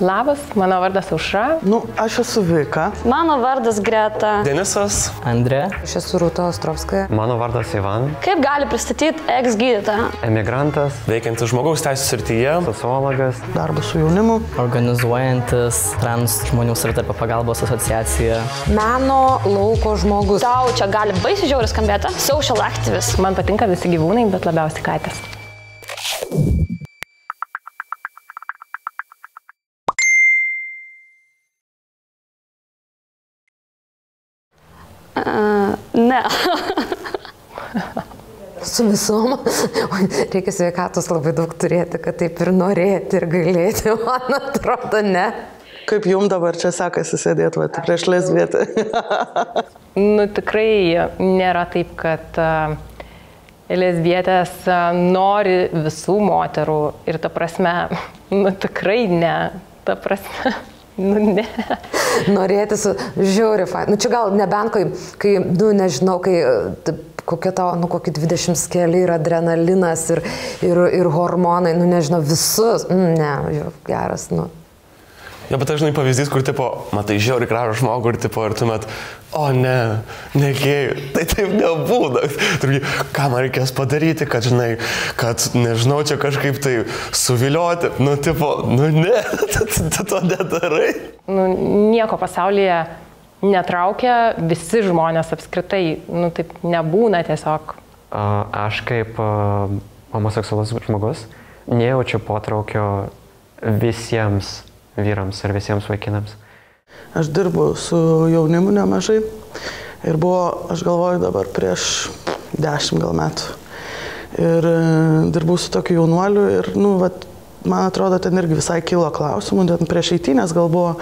Labas, mano vardas Aušra. Aš esu Vika. Mano vardas Greta. Denisas. Andrė. Aš esu Rūta Ostrovskaja. Mano vardas Ivan. Kaip gali pristatyti ex-gydytoją? Emigrantas. Veikiantis žmogaus teisų srityje. Sociologas. Darbas su jaunimu. Organizuojantis trans žmonių savitarpio pagalbos asociaciją. Meno lauko žmogus. Tau čia gali baisiai žiauriai skambėti. Social activist. Man patinka visi gyvūnai, bet labiausiai katės. Ne. Su visom. Reikia sveikatos labai daug turėti, kad taip ir norėti, ir gailėti. Man atrodo, ne. Kaip jums dabar čia sekasi sėdėti prieš lesbietę? Tikrai nėra taip, kad lesbietės nori visų moterų ir ta prasme, tikrai ne. Ta prasme. Ne. Norėti su žiauriai fain. Čia gal nebent, kai nežinau, kai kokie tavo, kokį 20 keli ir adrenalinas ir hormonai, nežinau, visus. Ne, geras, Ja, bet žinai pavyzdys, kur tipo, matai žiauriai gražų žmogų ir tipo, ir tuomet, o ne, negėjau. Tai taip nebūna. Ką man reikės padaryti, kad, žinai, kad, nežinau, čia kažkaip tai suvilioti. Ne, to nedarai. Nieko pasaulyje netraukia, visi žmonės apskritai, taip nebūna tiesiog. Aš kaip homoseksualus žmogus nejaučiu potraukio visiems vyrams ir visiems vaikinams. Aš dirbu su jaunimu nemažai ir aš galvoju dabar prieš 10 gal metų. Ir dirbau su tokiu jaunuoliu ir, man atrodo, ten irgi visai kilo klausimų, ten prieš eitynės gal buvo.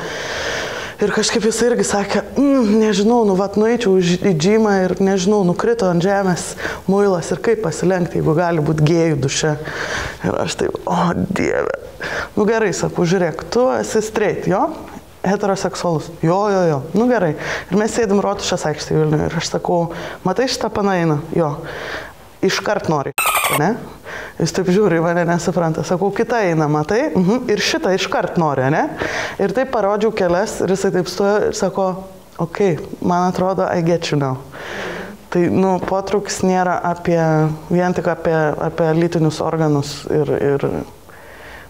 Ir kažkaip jis irgi sakė, nežinau, nueičiau į džymą ir nežinau, nukrito ant žemės muilas ir kaip pasilenkti, jeigu gali būti gėjų duše. Ir aš taip, o Dieve. Gerai, sakau, žiūrėk, tu esi straight, jo? Heteroseksualus. Jo. Gerai. Ir mes sėdim Rotušės aikštėje Vilniuje ir aš sakau, matai šitą panainą? Jo. Iškart nori, ne? Jis taip žiūri, mane nesupranta. Sakau, kita eina, matai? Ir šitą iškart nori, ne? Ir taip parodžiau kelias ir jisai taip stoja ir sako, man atrodo, I get you now. Tai, potraukis nėra vien tik apie lytinius organus ir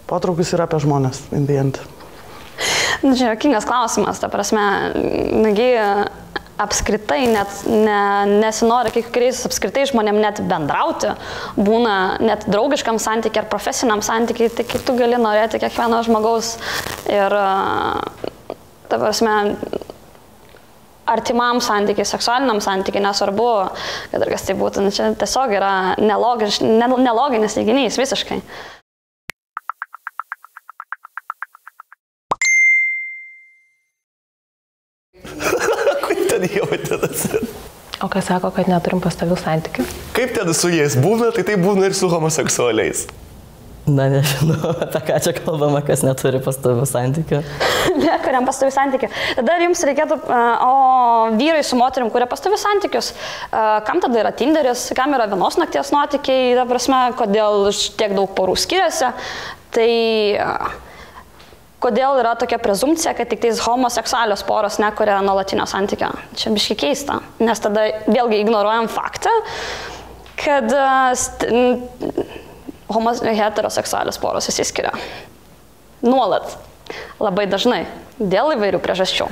potraukis yra apie žmonės, in the end. Čia jokingas klausimas, ta prasme, apskritai net nesinori kai kuriais apskritai žmonėm net bendrauti, būna net draugiškam santykiai ar profesiniam santykiai, tai kai tu gali norėti kiekvieno žmogaus ir, ta prasme, artimam santykiai, seksualiniam santykiai, nesvarbu, kad ir kas tai būtų, čia tiesiog yra neloginis teiginys visiškai. O kas sako, kad neturim pastovių santykių? Kaip ten su jais būna, tai būna ir su homoseksualiais. Nežinau, apie ką čia kalbama, kas neturi pastovių santykių. Nekuriam pastovių santykių. Tada jums reikėtų, o vyrai su moterim kuria pastovius santykius, kam tada yra Tinderis, kam yra vienos nakties nuotykiai, ta prasme, kodėl tiek daug porų skiriasi, tai kodėl yra tokia prezumpcija, kad tik tais homoseksualios poros nekuria nuolatinio santykio. Čia biškai keista, nes tada vėlgi ignoruojam faktą, kad heteroseksualios poros įsiskiria. Nuolat. Labai dažnai. Dėl įvairių priežasčių.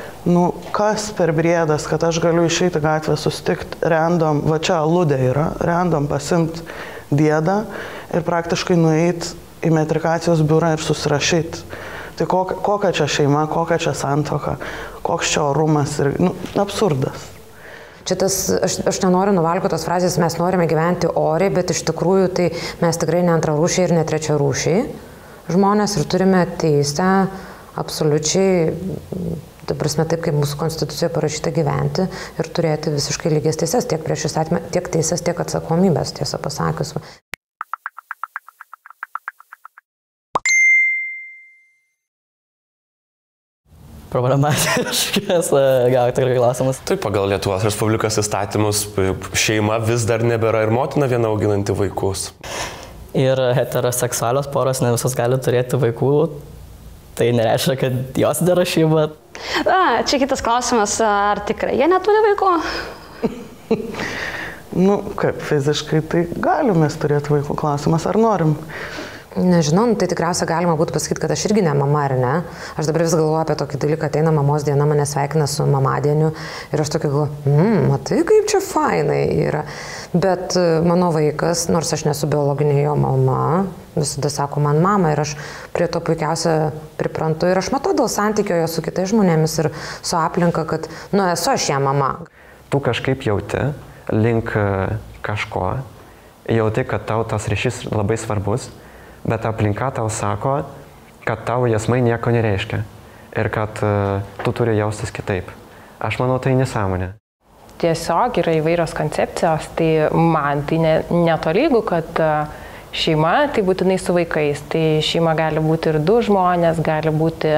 Kas per briedas, kad aš galiu išeiti gatvę, susitikti random, va čia aludė yra, random pasimti dėdą ir praktiškai nueiti į metrikacijos biurą ir susirašyti. Tai kokia čia šeima, kokia čia santuoka, koks čia orumas ir, absurdas. Čia aš nenoriu nuvalkoti tos frazės, mes norime gyventi oriai, bet iš tikrųjų tai mes tikrai ne antrarūšiai ir ne trečiarūšiai žmonės ir turime teisę absoliučiai, ta prasme taip, kaip mūsų konstitucijoje parašyta gyventi ir turėti visiškai lygias teises, tiek prieš įstatymą, tiek teises, tiek atsakomybės, tiesą pasakius. Problematiškas, gal tikrai klausimas. Taip, pagal Lietuvos Respublikos įstatymus šeima vis dar nebėra ir motina viena auginanti vaikus. Ir heteroseksualios poros ne visos gali turėti vaikų. tai nereiškia, kad jos daro šeimą. Čia kitas klausimas, ar tikrai jie neturi vaikų? Nu, kaip fiziškai, tai galim mes turėti vaikų. Klausimas, ar norim? Nežinau, tai tikriausiai galima būtų pasakyti, kad aš irgi ne mama, ar ne? Aš dabar vis galvoju apie tokį dalyką, ateina mamos diena, mane sveikina su mamadieniu ir aš tokį galvoju, matai, kaip čia fainai yra. Bet mano vaikas, nors aš nesu biologinė jo mama, visada sako man mama ir aš prie to puikiausia priprantu ir aš matau dėl santykio jo su kitais žmonėmis ir su aplinka, kad, esu aš ją mama. Tu kažkaip jauti link kažko, jauti, kad tau tas ryšys labai svarbus, bet aplinka tau sako, kad tau jausmai nieko nereiškia ir kad tu turi jaustis kitaip. Aš manau, tai nesąmonė. Tiesiog yra įvairios koncepcijos, tai man tai netolygu, kad šeima tai būtinai su vaikais. Tai šeima gali būti ir 2 žmonės, gali būti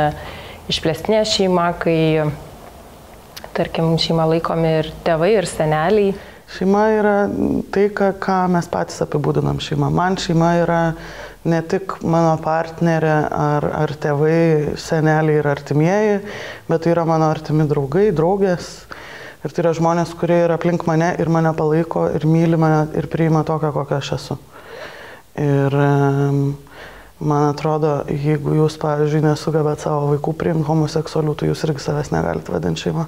išplėstinė šeima, kai, tarkim, šeima laikomi ir tėvai, ir seneliai. Šeima yra tai, ką mes patys apibūdinam šeimą. Man šeima yra ne tik mano partnerė ar tėvai, seneliai ir artimieji, bet tai yra mano artimi draugai, draugės. Ir tai yra žmonės, kurie yra aplink mane ir mane palaiko ir myli mane ir priima tokią, kokią aš esu. Ir man atrodo, jeigu jūs, pavyzdžiui, nesugebėt savo vaikų priimti homoseksualių, tai jūs irgi savęs negalite vadinti šeima.